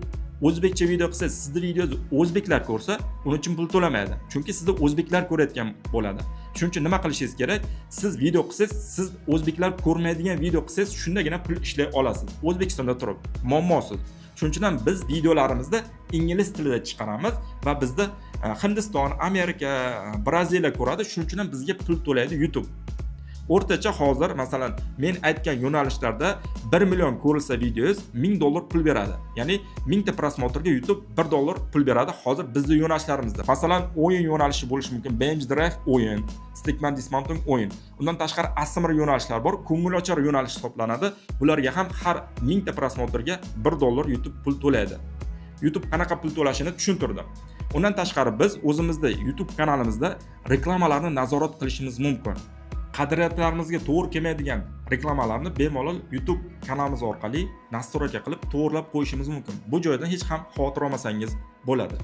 Speaker 1: o'zbekcha video qilsangiz, sizni videozni o'zbeklar ko'rsa, uning uchun pul to'lamaydi. Chunki sizni o'zbeklar ko'rayotgan bo'ladi. Shuning uchun nima qilishingiz kerak? Siz video qilsangiz, siz o'zbeklar ko'rmaydigan video qilsangiz, shundagina pul ishlay olasiz. O'zbekistonda turib, muammosiz. Shuning uchun ham biz videolarimizni ingliz tilida chiqaramiz va bizda Hindiston, Amerika, Braziliya ko'radi. Shuning uchun ham bizga pul to'laydi YouTube. O'rtacha hozir masalan men aytgan yo'nalishlarda 1 million ko'rilsa videoz $1000 pul beradi. Ya'ni 1000 ta prosmotrga YouTube $1 pul beradi hozir bizning yo'nalishlarimizda. Masalan, o'yin yo'nalishi bo'lishi mumkin. Bench Drive o'yin, Stickman Dismounting o'yin. Undan tashqari ASMR yo'nalishlar bor, ko'ngilochar yo'nalish hisoblanadi. Bularga ham har 1000 ta prosmotrga $1 YouTube pul to'laydi. YouTube qanaqa pul to'lashini tushuntirdim. Undan tashqari biz o'zimizda YouTube kanalimizda reklamalarni nazorat qilishimiz mumkin. Qadriyatlarimizga to'g'ri kelmaydigan reklamalarni bemalol YouTube kanalimiz orqali nastroyka qilib to'g'rilab qo'yishimiz mumkin. Bu joydan hech ham xavotir olmasangiz bo'ladi.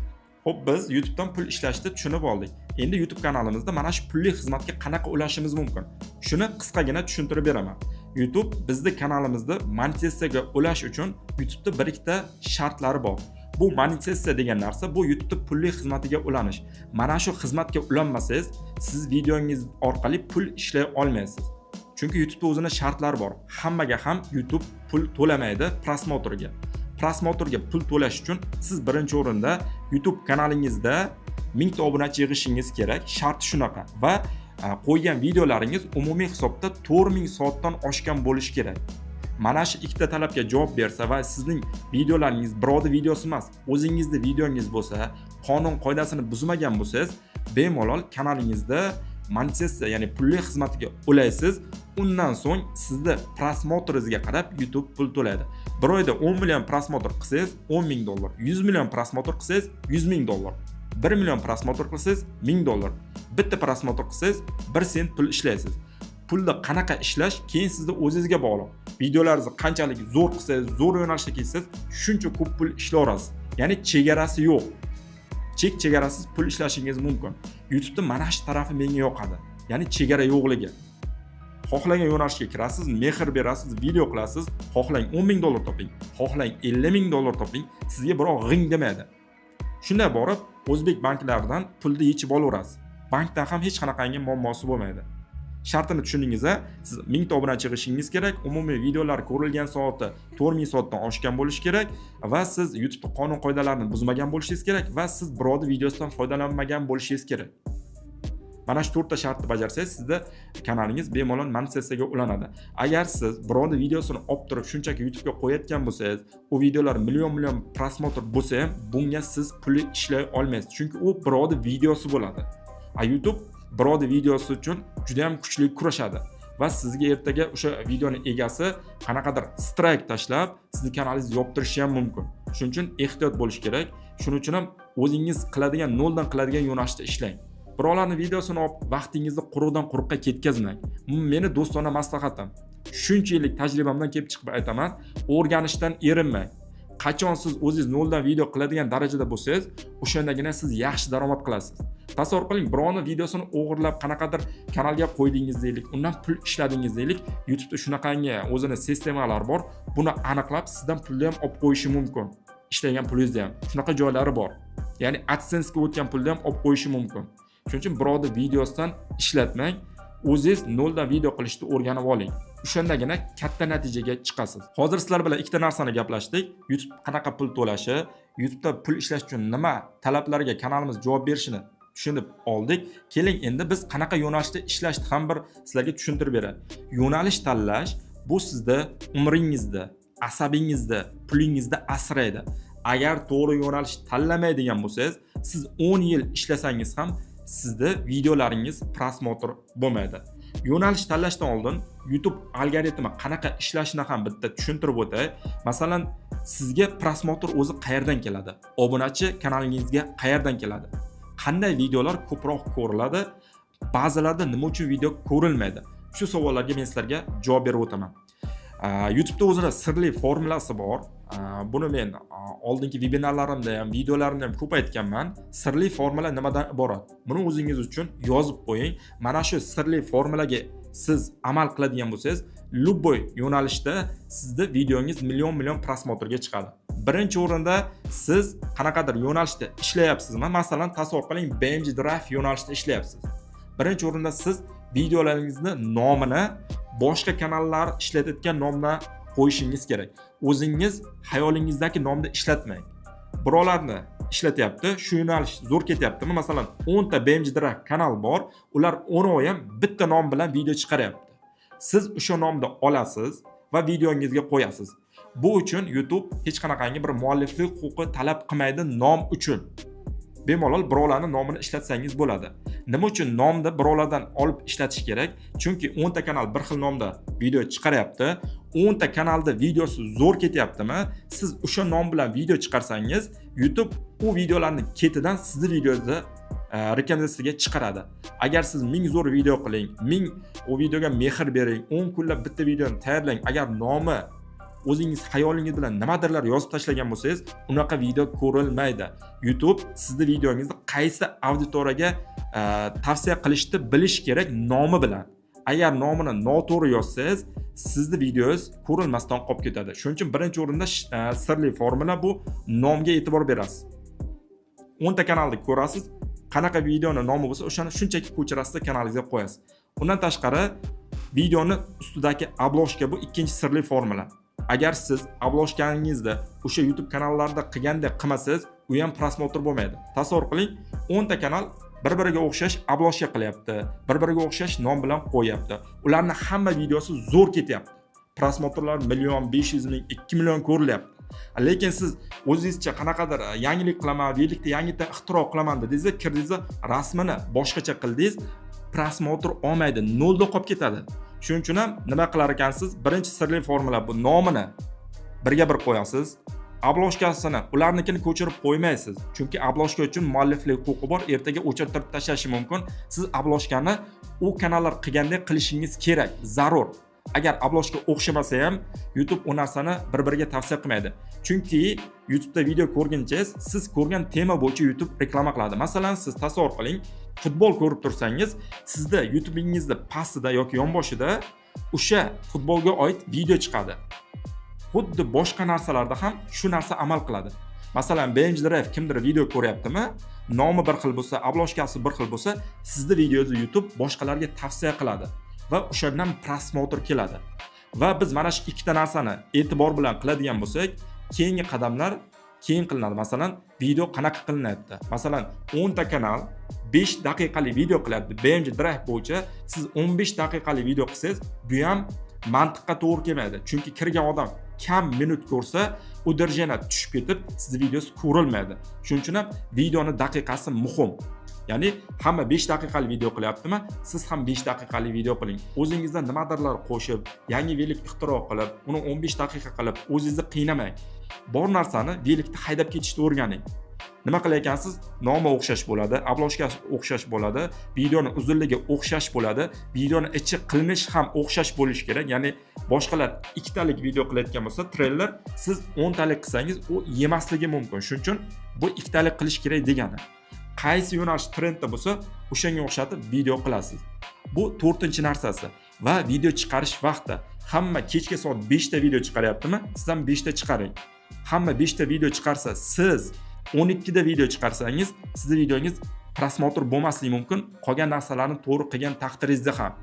Speaker 1: Xo'p, biz YouTube'dan pul ishlashni tushunib oldik. Endi YouTube kanalimizda mana shu pulli xizmatga qanaqa ulashimiz mumkin? Shuni qisqagina tushuntirib beraman. YouTube bizning kanalimizda monetizatsiyaga ulash uchun YouTube'da bir ikkita shartlari bor. Bu monetizatsiya degan narsa, bu YouTube'da pulli xizmatiga ulanish. Mana shu xizmatga ulanmasangiz, siz videongiz orqali pul ishlay olmaysiz. Chunki YouTube'da o'zining shartlari bor. Hammaga ham YouTube pul to'lamaydi prosmotrga. Prosmotrga pul to'lash uchun siz birinchi o'rinda YouTube kanalingizda 1000 ta obunachi yig'ishingiz kerak. Shart shunaqa va qo'ygan videolaringiz umumiy hisobda 4000 soatdan oshgan bo'lishi kerak. Mana shu ikkita talabga javob bersa va sizning videolaringiz birovning videosi emas, o'zingizning videongiz bo'lsa, qonun qoidasini buzmagan bo'lsangiz, bemalol kanalingizda monetizatsiya, ya'ni pulli xizmatiga ulaysiz. Undan so'ng sizni prosmotringizga qarab YouTube pul to'laydi. Bir oyda 10 million prosmotr qilsangiz $10,000, 100 million prosmotr qilsangiz $100,000, 1 million prosmotr qilsangiz $1000, bitta prosmotr qilsangiz 1 sent pul ishlaysiz. Pulda qanaqa ishlash keyin sizni o'zingizga bog'liq. Videolaringizni qanchalik zo'r qilsangiz, zo'r yo'nalishda kelsangiz, shuncha ko'p pul ishlaysiz. Ya'ni chegarasi yo'q. Chegarasiz pul ishlashingiz mumkin. YouTube'da mana shu tarafi menga yoqadi. Ya'ni chegara yo'qligi. Xohlagan yo'nalishga kirasiz, mehr berasiz, video qilasiz, xohlang $10,000 toping, xohlang $50,000 toping, sizga birov g'ing demaydi. Shunday borib, o'zbek banklaridan pulni yechib olaverasiz. Bankdan ham hech qanaqangi muammosi bo'lmaydi. Shartini tushundingiz-a? Siz 1000 ta obunachi yig'ishingiz kerak, umumiy videolar ko'rilgan soati 4000 soatdan oshgan bo'lishi kerak va siz YouTube qonun qoidalarini buzmagan bo'lishingiz kerak va siz birovning videosidan foydalanmagan bo'lishingiz kerak. Mana shu 4 ta shartni bajarsangiz, sizda kanalingiz bemalol monetizatsiyaga ulanadi. Agar siz birovning videosini olib turib shunchaki YouTube'ga qo'yayotgan bo'lsangiz, u videolar million prosmotr bo'lsa ham, bunga siz pul ishlay olmaysiz, chunki u birovning videosi bo'ladi. YouTube birovning videosi uchun juda ham kuchli kurashadi va sizga ertaga o'sha videoning egasi qanaqadir strike tashlab, sizning kanalingizni yoptirishi ham mumkin. Shuning uchun ehtiyot bo'lish kerak. Shuning uchun ham o'zingiz qiladigan, noldan qiladigan yo'nalishda ishlang. Birovlarning videosini olib vaqtingizni quruqdan quruqqa ketkazmang. Bu meni do'stona maslahatim. Shuncha yillik tajribamdan kelib chiqib aytaman, o'rganishdan erinmang. Qachon siz o'zingiz noldan video qiladigan darajada bo'lsangiz, o'shandagina siz yaxshi daromad qilasiz. Tasavvur qiling, birovning videosini o'g'irlab qanaqadir kanalga qo'ydingiz deylik, undan pul ishladingiz deylik. YouTube'da shunaqangi o'zini sistemalar bor. Buni aniqlab sizdan pulni ham olib qo'yishi mumkin. Ishlagan pulingizni ham. Shunaqa joylari bor. Ya'ni AdSense ga o'tgan pulni ham olib qo'yishi mumkin. Shuning uchun birovning videosidan ishlatmang. O'zingiz noldan video qilishni o'rganib oling. O'shandagina katta natijaga chiqasiz. Hozir sizlar bilan ikkita narsani gaplashdik. YouTube qanaqa pul to'lashi, YouTube'da pul ishlash uchun nima talablarga kanalimiz javob berishini tushunib oldik. Keling endi biz qanaqa yo'nalishda ishlashni ham bir sizlarga tushuntirib beray. Yo'nalish tanlash bu sizda umringizni, asabingizni, pulingizni asraydi. Agar to'g'ri yo'nalish tanlamaydigan bo'lsangiz, siz 10 yil ishlasangiz ham sizda videolaringiz prosmotr bo'lmaydi. Yo'nalish tanlashdan oldin YouTube algoritmi qanaqa ishlashini ham bitta tushuntirib o'tay. Masalan, sizga prosmotr o'zi qayerdan keladi? Obunachi kanalingizga qayerdan keladi? Qanday videolar ko'proq ko'riladi? Ba'zilarda nima uchun video ko'rilmaydi? Shu savollarga men sizlarga javob berib o'taman. YouTube'da o'zida sirli formulasi bor. Buni men oldingi vebinarlarimda ham, videolarimda ham ko'p aytganman. Sirli formula nimadan iborat? Buni o'zingiz uchun yozib qo'ying. Mana shu sirli formulaga siz amal qiladigan bo'lsangiz, любой yo'nalishda sizning videongiz million prosmotrga chiqadi. Birinchi o'rinda siz qanaqadir yo'nalishda ishlayapsizmi? Masalan, tasavvur qiling, BMG Drive yo'nalishida ishlayapsiz. Birinchi o'rinda siz videolaringizni nomini boshqa kanallar ishlatayotgan nomdan qo'yishingiz kerak. O'zingiz xayolingizdagi nomda ishlatmang. Birovlarni ishlatyapti, shu yo'nalish zo'r ketyaptimi? Masalan, 10 ta BMG Drive kanal bor, ular 10 ham bitta nom bilan video chiqaryapti. Siz o'sha nomni olasiz va videongizga qo'yasiz. Bu uchun YouTube hech qanaqangi bir mualliflik huquqi talab qilmaydi nom uchun. Bemalol birovlarning nomini ishlatsangiz bo'ladi. Nima uchun nomni birovlardan olib ishlatish kerak? Chunki 10 ta kanal bir xil nomda video chiqaryapti. 10 ta kanalda videosi zo'r ketyaptimi? Siz o'sha nom bilan video chiqarsangiz, YouTube u videolarning ketidan sizning videozni rekomendatsiyaga chiqaradi. Agar siz 1000 zo'r video qiling, 1000 o videoga mehr bering, 10 kunlab bitta videoni tayyorlang, agar nomi o'zingiz xayolingiz bilan nimadirlar yozib tashlagan bo'lsangiz, unaqa video ko'rilmaydi. YouTube sizning videongizni qaysi auditoriyaga tavsiya qilishni bilish kerak nomi bilan. Agar nomini noto'g'ri yozsangiz, sizning videongiz ko'rilmasdan qolib ketadi. Shuning uchun birinchi o'rinda sirli formula bu nomga e'tibor berasiz. 10 ta kanalni ko'rasiz, qanaqa videoni nomi bo'lsa, o'shani shunchaki ko'chirasiz, kanalingizga qo'yasiz. Undan tashqari, videoni ustidagi obloshka bu ikkinchi sirli formula. Agar siz obloshkaningizda o'sha YouTube kanallarida qilgandek qilmasangiz, u ham prosmotr bo'lmaydi. Tasavvur qiling, 10 ta kanal bir-biriga o'xshash obloshka qilyapti, bir-biriga o'xshash nom bilan qo'yapti. Ularning hamma videosi zo'r ketyapti. Prosmotrlar 1 500 000, 2 million ko'rilyapti. Lekin siz o'zingizcha qanaqadir yangilik qilaman, birlikda yangidan ixtiro qilaman dedingiz, kirdingiz, rasmini boshqacha qildingiz, prosmotr olmaydi, nolda qolib ketadi. Shuning uchun ham nima qilar ekansiz? Birinchi sirli formula bu nomini birga bir qo'yasiz. Obloshkasini ularnikini ko'chirib qo'ymaysiz. Chunki obloshka uchun mualliflik huquqi bor, ertaga o'chirtirib tashlashi mumkin. Siz obloshkani u kanallar qilgandek qilishingiz kerak, zarur. Agar obloshka o'xshamasa ham YouTube u narsani bir-biriga tavsiya qilmaydi. Chunki YouTube'da video ko'rguncha siz ko'rgan tema bo'yicha YouTube reklama qiladi. Masalan, siz tasavvur qiling, futbol ko'rib tursangiz, sizda YouTube'ingizda pastida yoki yonboshida o'sha futbolga oid video chiqadi. Xuddi boshqa narsalarda ham shu narsa amal qiladi. Masalan, BMG Drive kimdir video ko'ryaptimi? Nomi bir xil bo'lsa, obloshkasi bir xil bo'lsa, sizning videongizni YouTube boshqalarga tavsiya qiladi va o'shandan prosmotr keladi. Va biz mana shu ikkita narsani e'tibor bilan qiladigan bo'lsak, keyingi qadamlar keyin qilinadi. Masalan, video qanaqa qilinyapti? Masalan, 10 ta kanal 5 daqiqalik video qilyapti. BMG Drive bo'yicha siz 15 daqiqalik video qilsangiz, bu ham mantiqqa to'g'ri kelmaydi. Chunki kirgan odam kam minut ko'rsa, u darajada tushib ketib, sizning videongiz ko'rilmaydi. Shuning uchun ham videoning daqiqasi muhim. Ya'ni hamma 5 daqiqalik video qilyaptimi? Siz ham 5 daqiqalik video qiling. O'zingizdan nimadirlar qo'shib, yangi velik ixtiro qilib, uni 15 daqiqa qilib, o'zingizni qiynamang. Bor narsani velikda haydab ketishni o'rganing. Nima qilayotgansiz? Nomi o'xshash bo'ladi, obloshka o'xshash bo'ladi, videoni uzunligi o'xshash bo'ladi, videoni ichi qilmish ham o'xshash bo'lishi kerak. Ya'ni boshqalar 2 talik video qilayotgan bo'lsa, treyler siz 10 talik qilsangiz, u yemasligi mumkin. Shuning uchun bu 2 talik qilish kerak degani. Qaysi yo'nalish trendda bo'lsa, o'shanga o'xshatib video qilasiz. Bu 4-narsasi. Va video chiqarish vaqti. Hamma kechga soat 5 ta video chiqaryaptimi? Siz ham 5 ta chiqaring. Hamma 5 ta video chiqarsa, siz 12 da video chiqarsangiz, sizning videongiz prosmotr bo'lmasligi mumkin, qolgan narsalarni to'g'ri qilgan taqdiringizda ham.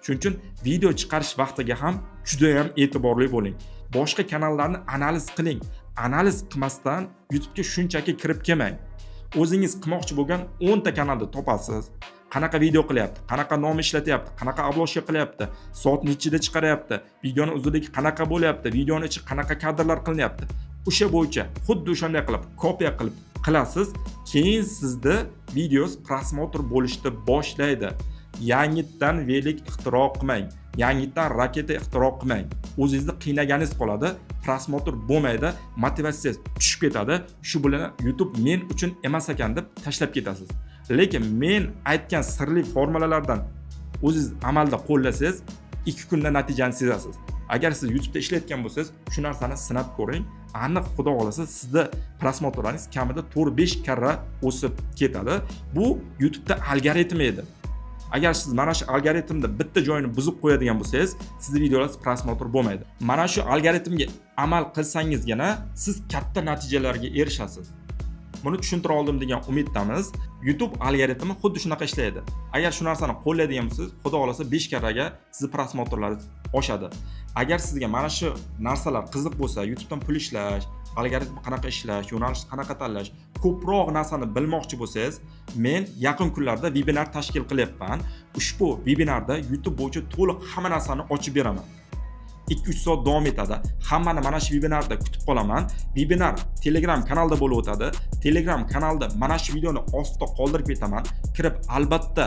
Speaker 1: Shuning uchun video chiqarish vaqtiga ham juda ham e'tiborli bo'ling. Boshqa kanallarni analiz qiling. Analiz qilmasdan YouTube ga shunchaki kirib kelmang. O'zingiz qilmoqchi bo'lgan 10 ta kanalni topasiz. Qanaqa video qilyapti, qanaqa nom ishlatyapti, qanaqa obloshka qilyapti, soat nechida chiqaryapti, videoni uzunligi qanaqa bo'lyapti, videoni ichi qanaqa kadrlar qilinyapti. O'sha bo'yicha xuddi o'shanday qilib, kopiya qilib qilasiz, keyin sizda video prosmotr bo'lishni boshlaydi. Yangitdan velik ixtiro qilmang, yangitdan raketa ixtiro qilmang. O'zingizni qiynaganingiz qoladi, prosmotr bo'lmaydi, motivatsiyasiz tushib ketadi. Shu bilan YouTube men uchun emas ekan deb tashlab ketasiz. Lekin men aytgan sirli formulalardan o'zingiz amalda qo'llasangiz, 2 kunda natijani sezasiz. Agar siz YouTube'da ishlayotgan bo'lsangiz, shu narsani sinab ko'ring. Aniq xudo xolasa sizda prosmotrlaringiz kamida 4-5 karra o'sib ketadi. Bu YouTube'da algoritm edi. Agar siz mana shu algoritmda bitta joyini buzib qo'yadigan bo'lsangiz, sizning videolaringiz prosmotr bo'lmaydi. Mana shu algoritmga amal qilsangizgina siz katta natijalarga erishasiz. Buni tushuntira oldim degan umiddamiz. YouTube algoritmi xuddi shunaqa ishlaydi. Agar shu narsani qo'llaydigan bo'lsangiz, xudo xolasa 5 karraga sizning prosmotrlaringiz oshadi. Agar sizga mana shu narsalar qiziq bo'lsa, YouTubedan pul ishlash, algoritm qanaqa ishlash, yo'nalish qanaqa tanlash, ko'proq narsani bilmoqchi bo'lsangiz, men yaqin kunlarda webinar tashkil qilyapman. Ushbu webinarda YouTube bo'yicha to'liq hamma narsani ochib beraman. 2-3 soat davom etadi. Hammani mana shu webinarda kutib qolaman. Webinar Telegram kanalda bo'lib o'tadi. Telegram kanalda mana shu videoni ostida qoldirib ketaman. Kirib albatta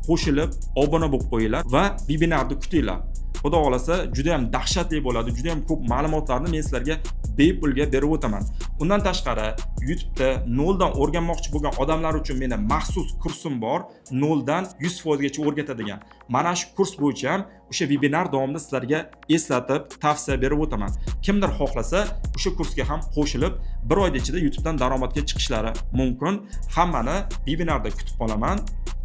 Speaker 1: qo'shilib, obuna bo'lib qo'yinglar va webinarni kutinglar. Xudo xolasa juda ham dahshatli bo'ladi. Juda ham ko'p ma'lumotlarni men sizlarga bepulga berib o'taman. Undan tashqari, YouTube'da noldan o'rganmoqchi bo'lgan odamlar uchun meni maxsus kursim bor. Noldan 100% gacha o'rgatadigan. Mana shu kurs bo'yicha ham o'sha webinar davomida sizlarga eslatib, tavsiya berib o'taman. Kimdir xohlasa, o'sha kursga ham qo'shilib, 1 oyda ichida YouTube'dan daromadga chiqishlari mumkin. Hammani webinarda kutib qolaman.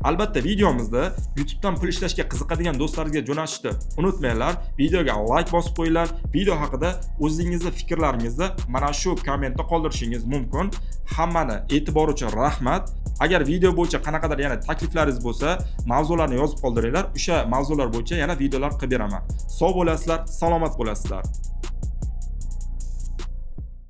Speaker 1: Albatta videomizda YouTube'dan pul ishlashga qiziqadigan do'stlaringizga jo'natishni unutmanglar. Videoga like bosib qo'yinglar. Video haqida o'zingizning fikrlaringizni mana shu kommentda qoldirishingiz mumkin. Hammani e'tibor uchun rahmat. Agar video bo'yicha qanaqadir yana takliflaringiz bo'lsa, mavzularni yozib qoldiringlar. O'sha mavzular bo'yicha yana videolar qilib beraman. Sog' bo'lasizlar, salomat bo'lasizlar.